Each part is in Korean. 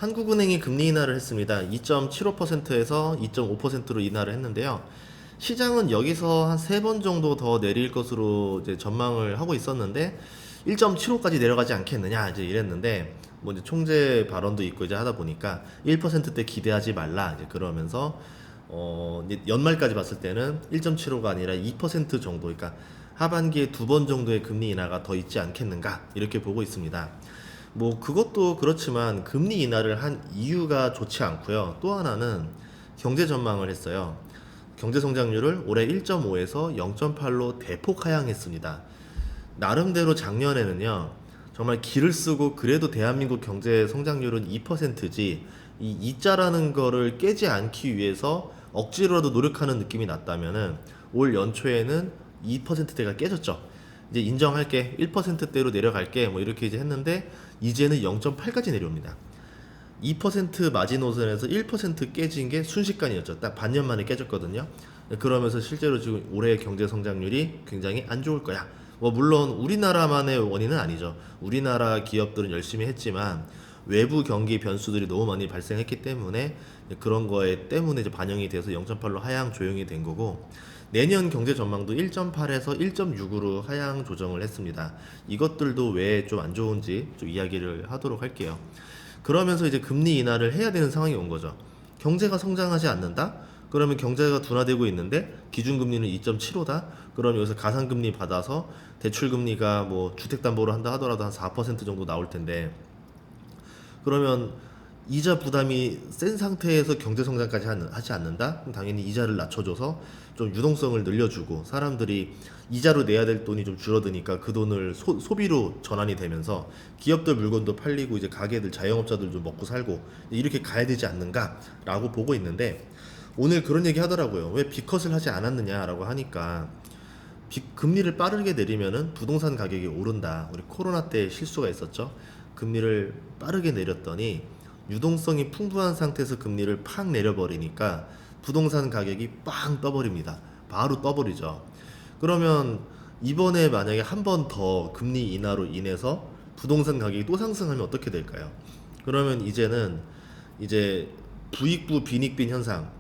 한국은행이 금리 인하를 했습니다. 2.75%에서 2.5%로 인하를 했는데요. 시장은 여기서 한 3번 정도 더 내릴 것으로 이제 전망을 하고 있었는데 1.75까지 내려가지 않겠느냐 이제 이랬는데 뭐 이제 총재 발언도 있고 이제 하다 보니까 1%대 기대하지 말라 이제 그러면서 이제 연말까지 봤을 때는 1.75가 아니라 2% 정도, 그러니까 하반기에 2번 정도의 금리 인하가 더 있지 않겠는가 이렇게 보고 있습니다. 뭐 그것도 그렇지만 금리 인하를 한 이유가 좋지 않고요. 또 하나는 경제 전망을 했어요. 경제 성장률을 올해 1.5에서 0.8로 대폭 하향했습니다. 나름대로 작년에는요. 정말 기를 쓰고 그래도 대한민국 경제 성장률은 2%지 이 2자라는 거를 깨지 않기 위해서 억지로라도 노력하는 느낌이 났다면은 올 연초에는 2%대가 깨졌죠. 이제 인정할게, 1%대로 내려갈게 뭐 이렇게 이제 했는데 이제는 0.8까지 내려옵니다. 2% 마지노선에서 1% 깨진 게 순식간이었죠. 딱 반년 만에 깨졌거든요. 그러면서 실제로 지금 올해 경제 성장률이 굉장히 안 좋을 거야. 뭐 물론 우리나라만의 원인은 아니죠. 우리나라 기업들은 열심히 했지만 외부 경기 변수들이 너무 많이 발생했기 때문에 그런 거에 때문에 이제 반영이 돼서 0.8로 하향 조정이 된 거고, 내년 경제 전망도 1.8에서 1.6으로 하향 조정을 했습니다. 이것들도 왜 좀 안 좋은지 좀 이야기를 하도록 할게요. 그러면서 이제 금리 인하를 해야 되는 상황이 온 거죠. 경제가 성장하지 않는다? 그러면 경제가 둔화되고 있는데 기준금리는 2.75다? 그럼 여기서 가상금리 받아서 대출금리가 뭐 주택담보로 한다 하더라도 한 4% 정도 나올 텐데, 그러면 이자 부담이 센 상태에서 경제 성장까지 하지 않는다? 그럼 당연히 이자를 낮춰줘서 좀 유동성을 늘려주고 사람들이 이자로 내야 될 돈이 좀 줄어드니까 그 돈을 소비로 전환이 되면서 기업들 물건도 팔리고 이제 가게들 자영업자들도 먹고 살고 이렇게 가야 되지 않는가라고 보고 있는데, 오늘 그런 얘기 하더라고요. 왜 B컷을 하지 않았느냐라고 하니까 금리를 빠르게 내리면은 부동산 가격이 오른다. 우리 코로나 때 실수가 있었죠. 금리를 빠르게 내렸더니 유동성이 풍부한 상태에서 금리를 팍 내려버리니까 부동산 가격이 빵 떠버립니다. 바로 떠버리죠. 그러면 이번에 만약에 한 번 더 금리 인하로 인해서 부동산 가격이 또 상승하면 어떻게 될까요? 그러면 이제는 이제 부익부 빈익빈 현상,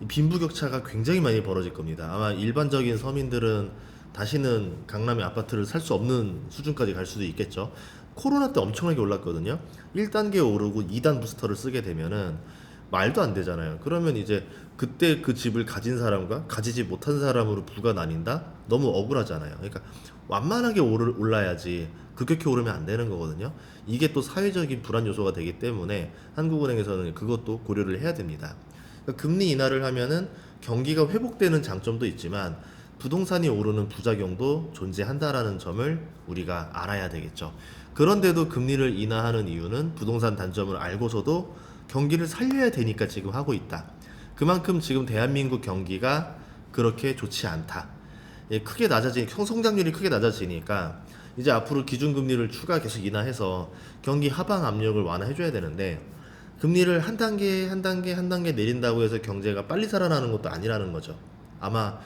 빈부격차가 굉장히 많이 벌어질 겁니다. 아마 일반적인 서민들은 다시는 강남의 아파트를 살 수 없는 수준까지 갈 수도 있겠죠. 코로나 때 엄청나게 올랐거든요. 1단계 오르고 2단 부스터를 쓰게 되면은 말도 안 되잖아요. 그러면 이제 그때 그 집을 가진 사람과 가지지 못한 사람으로 부가 나뉜다? 너무 억울하잖아요. 그러니까 완만하게 올라야지 급격히 오르면 안 되는 거거든요. 이게 또 사회적인 불안 요소가 되기 때문에 한국은행에서는 그것도 고려를 해야 됩니다. 그러니까 금리 인하를 하면은 경기가 회복되는 장점도 있지만 부동산이 오르는 부작용도 존재한다라는 점을 우리가 알아야 되겠죠. 그런데도 금리를 인하하는 이유는 부동산 단점을 알고서도 경기를 살려야 되니까 지금 하고 있다. 그만큼 지금 대한민국 경기가 그렇게 좋지 않다. 예, 크게 성장률이 크게 낮아지니까 이제 앞으로 기준금리를 추가 계속 인하해서 경기 하방 압력을 완화해줘야 되는데, 금리를 한 단계 한 단계 한 단계 내린다고 해서 경제가 빨리 살아나는 것도 아니라는 거죠. 아마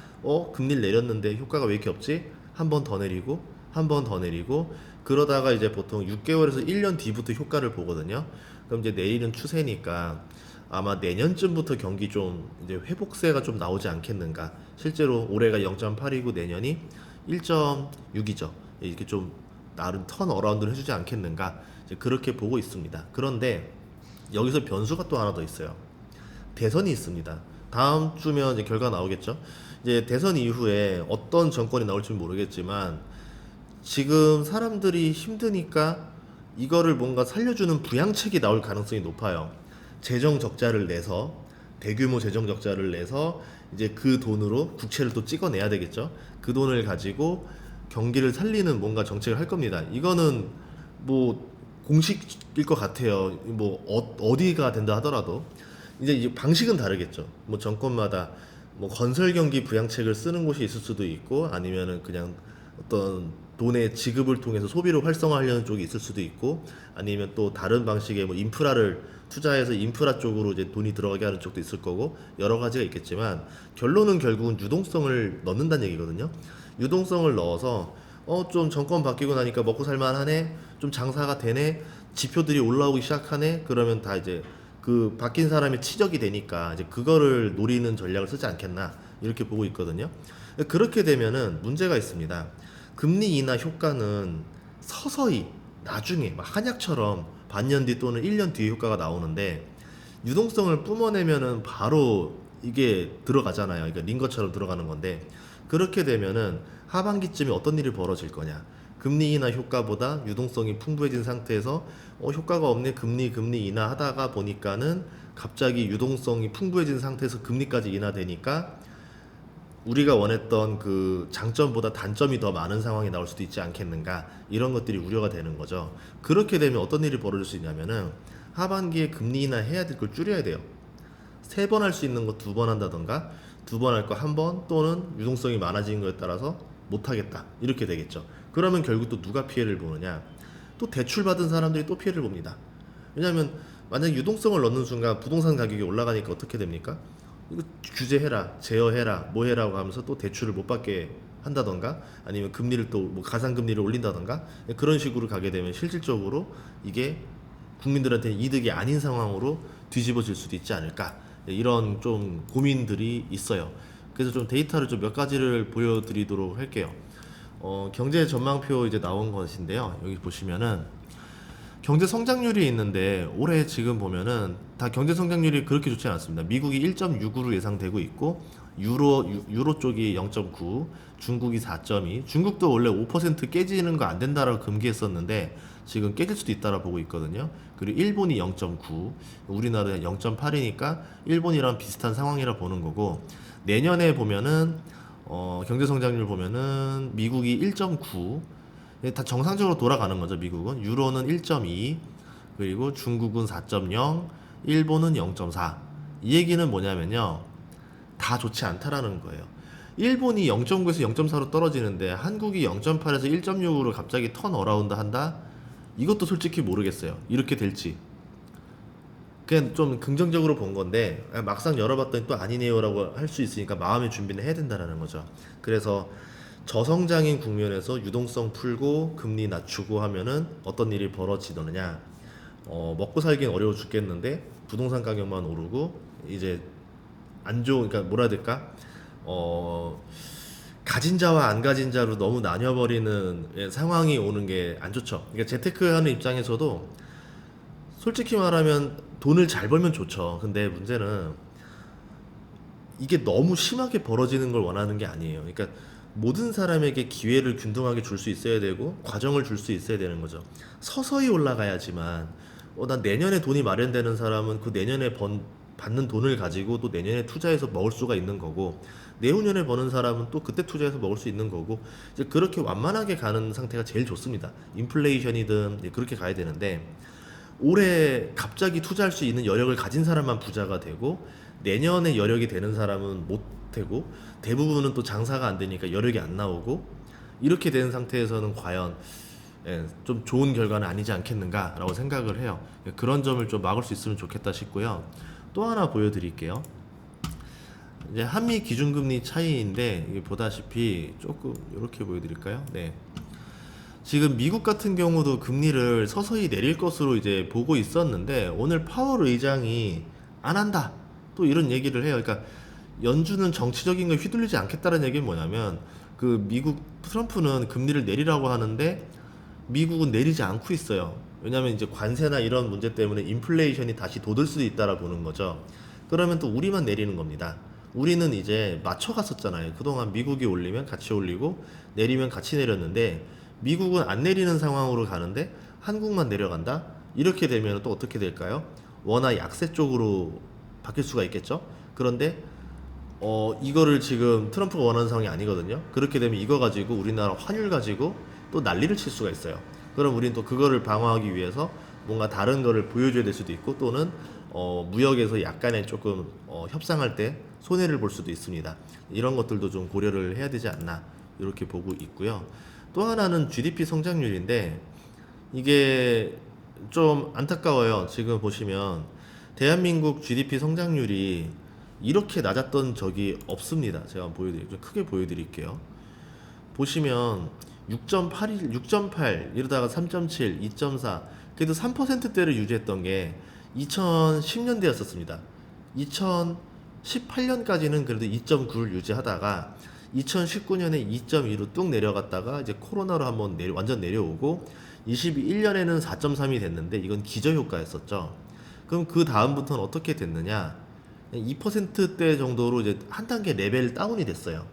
금리를 내렸는데 효과가 왜 이렇게 없지? 한 번 더 내리고 한 번 더 내리고 그러다가 이제 보통 6개월에서 1년 뒤부터 효과를 보거든요. 그럼 이제 내리는 추세니까 아마 내년쯤부터 경기 좀 이제 회복세가 좀 나오지 않겠는가. 실제로 올해가 0.8이고 내년이 1.6이죠. 이렇게 좀 나름 턴 어라운드를 해주지 않겠는가. 이제 그렇게 보고 있습니다. 그런데 여기서 변수가 또 하나 더 있어요. 대선이 있습니다. 다음 주면 이제 결과 나오겠죠. 이제 대선 이후에 어떤 정권이 나올지 모르겠지만 지금 사람들이 힘드니까 이거를 뭔가 살려주는 부양책이 나올 가능성이 높아요. 재정 적자를 내서, 대규모 재정 적자를 내서 이제 그 돈으로 국채를 또 찍어내야 되겠죠. 그 돈을 가지고 경기를 살리는 뭔가 정책을 할 겁니다. 이거는 뭐 공식일 것 같아요. 뭐 어디가 된다 하더라도 이제 이 방식은 다르겠죠. 뭐 정권마다 뭐 건설 경기 부양책을 쓰는 곳이 있을 수도 있고 아니면은 그냥 어떤 돈의 지급을 통해서 소비를 활성화하려는 쪽이 있을 수도 있고, 아니면 또 다른 방식의 뭐 인프라를 투자해서 인프라 쪽으로 이제 돈이 들어가게 하는 쪽도 있을 거고 여러 가지가 있겠지만, 결론은 결국은 유동성을 넣는다는 얘기거든요. 유동성을 넣어서 좀 정권 바뀌고 나니까 먹고 살만하네, 좀 장사가 되네, 지표들이 올라오기 시작하네. 그러면 다 이제 그 바뀐 사람이 치적이 되니까 이제 그거를 노리는 전략을 쓰지 않겠나 이렇게 보고 있거든요. 그렇게 되면은 문제가 있습니다. 금리 인하 효과는 서서히 나중에 막 한약처럼 반년 뒤 또는 1년 뒤에 효과가 나오는데 유동성을 뿜어내면은 바로 이게 들어가잖아요. 그러니까 링거처럼 들어가는 건데 그렇게 되면은 하반기쯤에 어떤 일이 벌어질 거냐? 금리 인하 효과보다 유동성이 풍부해진 상태에서 효과가 없네 금리 인하하다가 보니까는 갑자기 유동성이 풍부해진 상태에서 금리까지 인하되니까 우리가 원했던 그 장점보다 단점이 더 많은 상황이 나올 수도 있지 않겠는가 이런 것들이 우려가 되는 거죠. 그렇게 되면 어떤 일이 벌어질 수 있냐면은 하반기에 금리 인하 해야 될 걸 줄여야 돼요. 3번 할 수 있는 거 2번 한다던가 2번 할 거 1번 또는 유동성이 많아지는 거에 따라서 못하겠다 이렇게 되겠죠. 그러면 결국 또 누가 피해를 보느냐? 또 대출 받은 사람들이 또 피해를 봅니다. 왜냐하면 만약 유동성을 넣는 순간 부동산 가격이 올라가니까 어떻게 됩니까? 이거 규제해라, 제어해라, 뭐 해라고 하면서 또 대출을 못 받게 한다던가 아니면 금리를 또 뭐 가상금리를 올린다던가 그런 식으로 가게 되면 실질적으로 이게 국민들한테 이득이 아닌 상황으로 뒤집어질 수도 있지 않을까 이런 좀 고민들이 있어요. 그래서 좀 데이터를 좀 몇 가지를 보여드리도록 할게요. 경제 전망표 이제 나온 것인데요. 여기 보시면은 경제 성장률이 있는데 올해 지금 보면은 다 경제 성장률이 그렇게 좋지 않습니다. 미국이 1.6으로 예상되고 있고 유로 쪽이 0.9, 중국이 4.2. 중국도 원래 5% 깨지는 거 안 된다라고 금기했었는데 지금 깨질 수도 있다라 보고 있거든요. 그리고 일본이 0.9, 우리나라는 0.8이니까 일본이랑 비슷한 상황이라 보는 거고 내년에 보면은 경제 성장률 보면은 미국이 1.9 다 정상적으로 돌아가는 거죠. 미국은 유로는 1.2 그리고 중국은 4.0 일본은 0.4 이 얘기는 뭐냐면요 다 좋지 않다라는 거예요. 일본이 0.9에서 0.4로 떨어지는데 한국이 0.8에서 1.6으로 갑자기 턴 어라운드 한다? 이것도 솔직히 모르겠어요. 이렇게 될지 그냥 좀 긍정적으로 본 건데 막상 열어봤더니 또 아니네요라고 할 수 있으니까 마음의 준비는 해야 된다는 거죠. 그래서 저성장인 국면에서 유동성 풀고 금리 낮추고 하면은 어떤 일이 벌어지느냐 먹고 살긴 어려워 죽겠는데 부동산 가격만 오르고 이제 안 좋은 그러니까 뭐라 해야 될까 가진 자와 안 가진 자로 너무 나뉘어버리는 상황이 오는 게 안 좋죠. 그러니까 재테크하는 입장에서도 솔직히 말하면 돈을 잘 벌면 좋죠. 근데 문제는 이게 너무 심하게 벌어지는 걸 원하는 게 아니에요. 그러니까 모든 사람에게 기회를 균등하게 줄 수 있어야 되고 과정을 줄 수 있어야 되는 거죠. 서서히 올라가야지만 난 내년에 돈이 마련되는 사람은 그 내년에 받는 돈을 가지고 또 내년에 투자해서 먹을 수가 있는 거고 내후년에 버는 사람은 또 그때 투자해서 먹을 수 있는 거고 이제 그렇게 완만하게 가는 상태가 제일 좋습니다. 인플레이션이든 그렇게 가야 되는데 올해 갑자기 투자할 수 있는 여력을 가진 사람만 부자가 되고 내년에 여력이 되는 사람은 못 되고 대부분은 또 장사가 안 되니까 여력이 안 나오고 이렇게 된 상태에서는 과연 좀 좋은 결과는 아니지 않겠는가라고 생각을 해요. 그런 점을 좀 막을 수 있으면 좋겠다 싶고요. 또 하나 보여드릴게요. 이제 한미 기준금리 차이인데 이게 보다시피 조금 이렇게 보여드릴까요? 네. 지금 미국 같은 경우도 금리를 서서히 내릴 것으로 이제 보고 있었는데 오늘 파월 의장이 안 한다 또 이런 얘기를 해요. 그러니까 연준은 정치적인 걸 휘둘리지 않겠다는 얘기는 뭐냐면 그 미국 트럼프는 금리를 내리라고 하는데 미국은 내리지 않고 있어요. 왜냐하면 이제 관세나 이런 문제 때문에 인플레이션이 다시 돋을 수도 있다라 보는 거죠. 그러면 또 우리만 내리는 겁니다. 우리는 이제 맞춰갔었잖아요. 그동안 미국이 올리면 같이 올리고 내리면 같이 내렸는데 미국은 안 내리는 상황으로 가는데 한국만 내려간다? 이렇게 되면 또 어떻게 될까요? 워낙 약세 쪽으로 바뀔 수가 있겠죠? 그런데 이거를 지금 트럼프가 원하는 상황이 아니거든요. 그렇게 되면 이거 가지고 우리나라 환율 가지고 또 난리를 칠 수가 있어요. 그럼 우리는 또 그거를 방어하기 위해서 뭔가 다른 거를 보여줘야 될 수도 있고 또는 무역에서 약간의 조금 협상할 때 손해를 볼 수도 있습니다. 이런 것들도 좀 고려를 해야 되지 않나 이렇게 보고 있고요. 또 하나는 GDP 성장률인데 이게 좀 안타까워요. 지금 보시면 대한민국 GDP 성장률이 이렇게 낮았던 적이 없습니다. 제가 한번 좀 크게 보여드릴게요. 보시면 6.8 이러다가 3.7, 2.4 그래도 3%대를 유지했던 게 2010년대였었습니다. 2018년까지는 그래도 2.9를 유지하다가 2019년에 2.2로 뚝 내려갔다가 이제 코로나로 한번 완전 내려오고 21년에는 4.3이 됐는데 이건 기저효과였었죠. 그럼 그 다음부터는 어떻게 됐느냐? 2%대 정도로 이제 한 단계 레벨 다운이 됐어요.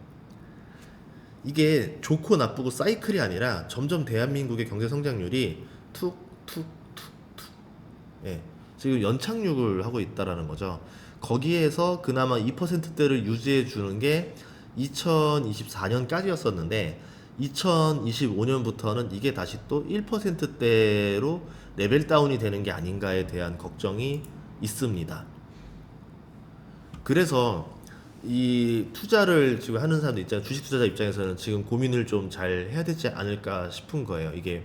이게 좋고 나쁘고 사이클이 아니라 점점 대한민국의 경제 성장률이 툭툭툭툭 예, 지금 연착륙을 하고 있다라는 거죠. 거기에서 그나마 2%대를 유지해 주는 게 2024년까지였었는데 2025년부터는 이게 다시 또 1%대로 레벨 다운이 되는 게 아닌가에 대한 걱정이 있습니다. 그래서 이 투자를 지금 하는 사람들 있잖아요. 주식 투자자 입장에서는 지금 고민을 좀 잘 해야 되지 않을까 싶은 거예요. 이게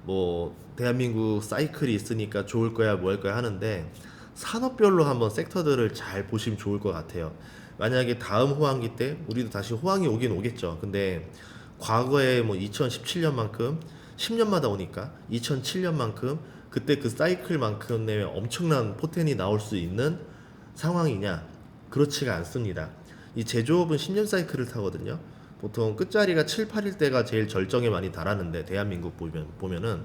뭐 대한민국 사이클이 있으니까 좋을 거야 뭐 할 거야 하는데 산업별로 한번 섹터들을 잘 보시면 좋을 것 같아요. 만약에 다음 호황기 때 우리도 다시 호황이 오긴 오겠죠. 근데 과거에 뭐 2017년만큼 10년마다 오니까 2007년만큼 그때 그 사이클만큼의 엄청난 포텐이 나올 수 있는 상황이냐? 그렇지가 않습니다. 이 제조업은 10년 사이클을 타거든요. 보통 끝자리가 7, 8일 때가 제일 절정에 많이 달하는데 대한민국 보면은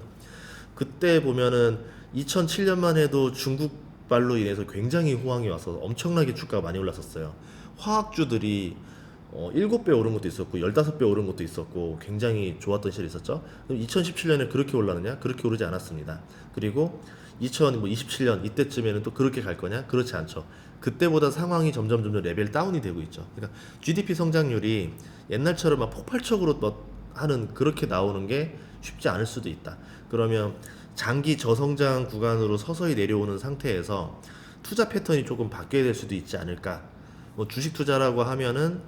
그때 보면은 2007년만 해도 중국발로 인해서 굉장히 호황이 와서 엄청나게 주가가 많이 올랐었어요. 화학주들이 7배 오른 것도 있었고 15배 오른 것도 있었고 굉장히 좋았던 시절이 있었죠. 그럼 2017년에 그렇게 올랐느냐? 그렇게 오르지 않았습니다. 그리고 2027년 이때쯤에는 또 그렇게 갈 거냐? 그렇지 않죠. 그때보다 상황이 점점 레벨 다운이 되고 있죠. 그러니까 GDP 성장률이 옛날처럼 막 폭발적으로 하는 그렇게 나오는 게 쉽지 않을 수도 있다. 그러면 장기 저성장 구간으로 서서히 내려오는 상태에서 투자 패턴이 조금 바뀌어야 될 수도 있지 않을까. 뭐 주식 투자라고 하면은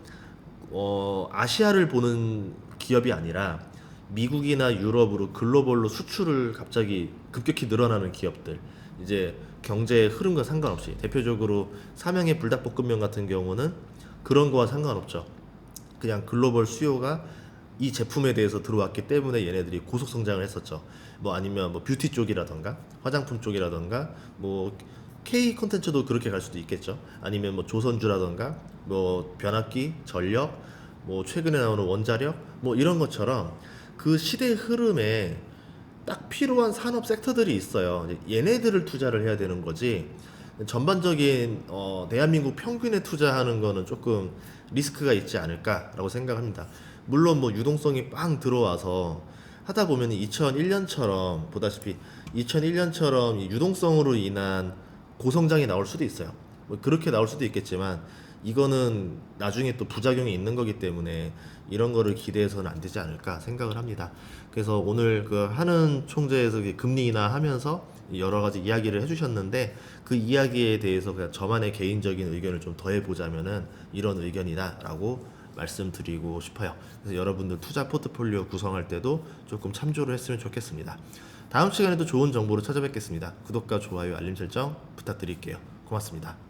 아시아를 보는 기업이 아니라 미국이나 유럽으로 글로벌로 수출을 갑자기 급격히 늘어나는 기업들, 이제 경제의 흐름과 상관없이 대표적으로 삼양의 불닭볶음면 같은 경우는 그런 거와 상관없죠. 그냥 글로벌 수요가 이 제품에 대해서 들어왔기 때문에 얘네들이 고속 성장을 했었죠. 뭐 아니면 뭐 뷰티 쪽이라던가 화장품 쪽이라던가 뭐 K 콘텐츠도 그렇게 갈 수도 있겠죠. 아니면 뭐 조선주라던가 뭐 변압기, 전력, 뭐 최근에 나오는 원자력 뭐 이런 것처럼 그 시대 흐름에 딱 필요한 산업 섹터들이 있어요. 이제 얘네들을 투자를 해야 되는 거지. 전반적인 대한민국 평균에 투자하는 거는 조금 리스크가 있지 않을까라고 생각합니다. 물론 뭐 유동성이 빵 들어와서 하다 보면 2001년처럼 보다시피 2001년처럼 유동성으로 인한 고성장이 나올 수도 있어요. 뭐 그렇게 나올 수도 있겠지만 이거는 나중에 또 부작용이 있는 거기 때문에 이런 거를 기대해서는 안 되지 않을까 생각을 합니다. 그래서 오늘 그 하는 총재에서 금리 인하 하면서 여러 가지 이야기를 해주셨는데 그 이야기에 대해서 그냥 저만의 개인적인 의견을 좀 더해보자면은 이런 의견이다라고 말씀드리고 싶어요. 그래서 여러분들 투자 포트폴리오 구성할 때도 조금 참조를 했으면 좋겠습니다. 다음 시간에도 좋은 정보로 찾아뵙겠습니다. 구독과 좋아요, 알림 설정 부탁드릴게요. 고맙습니다.